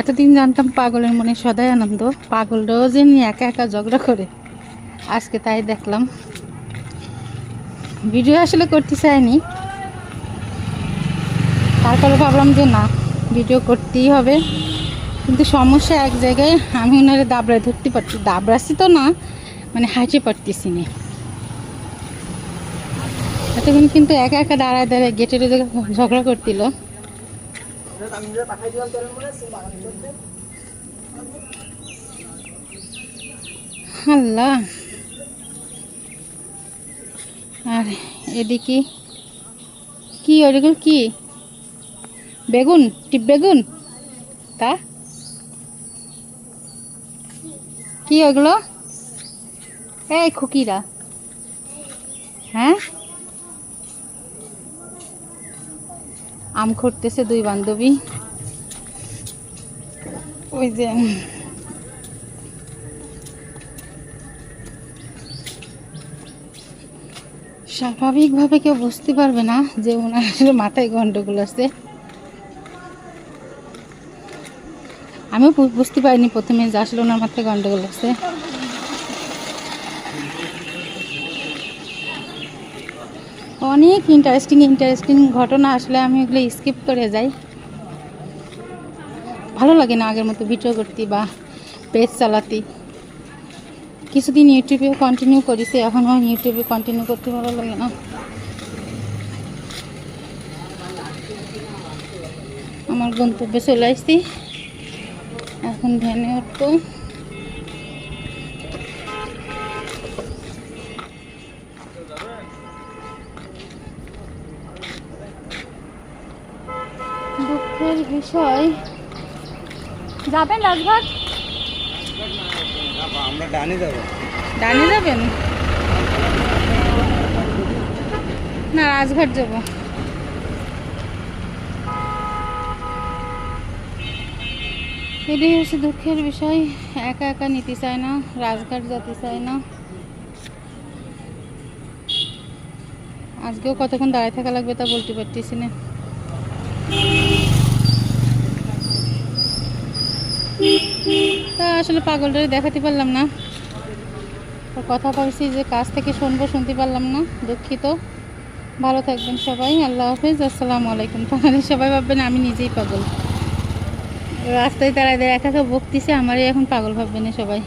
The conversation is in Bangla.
এতদিন জানতাম পাগলের মনে সদাই আনন্দ, পাগলরাও যে একা একা ঝগড়া করে, আজকে তাই দেখলাম। ভিডিও আসলে করতে চাইনি, তারপরে ভাবলাম যে না, ভিডিও করতেই হবে। কিন্তু সমস্যা এক জায়গায়, আমি ওনারে দাবড়ায় ধরতে পারছি, দাবড়াচ্ছি তো না, মানে হাঁটে পারতেছি না। এতক্ষণ কিন্তু একা একা দাঁড়ায় দাঁড়ায় গেটের ঝগড়া করছিল। আল্লাহ। আর এদিকে কি, ওইগুলো কি বেগুন, টিপ বেগুন? তা কি ওগুলো? এই খুকিরা, হ্যাঁ আম করতেছে দুই বান্ধবী। ওই যে স্বাভাবিকভাবে কেউ বুঝতে পারবে না যে ওনার আসলে মাথায় গন্ডগোল আছে। আমিও বুঝতে পারিনি প্রথমে যে আসলে ওনার মাথায় গন্ডগোল আছে। অনেক ইন্টারেস্টিং ঘটনা, আসলে আমি ওগুলো স্কিপ করে যাই। ভালো লাগে না আগের মতো ভিডিও করতে বা পেজ চালাতে। কিছুদিন ইউটিউবে কন্টিনিউ করেছি, এখন আর ইউটিউবে কন্টিনিউ করতে ভালো লাগে না। আমার গন্তব্যে চলে আসছি, এখন ভ্যানে উঠবো। দুঃখের বিষয়, যাবেন রাজঘাট? আমরা ডানে যাব। ডানে যাবেন না রাজঘাট যাব? এটাই হচ্ছে দুঃখের বিষয়, একা একা নিতে চায় না, রাজঘাট যেতে চায় না। আজকেও কতক্ষণ দাঁড়ায় থাকা লাগবে তা বলতে পারতেছি না। তা আসলে পাগলটারে দেখাতে পারলাম না, কথা বলছি যে কাছ থেকে শুনতে পারলাম না, দুঃখিত। ভালো থাকবেন সবাই, আল্লাহ হাফেজ, আসসালামু আলাইকুম। তাহলে সবাই ভাববেন আমি নিজেই পাগল, রাস্তায় দাঁড়ায় একা একা বকতেছে, আমারই এখন পাগল ভাববেন সবাই।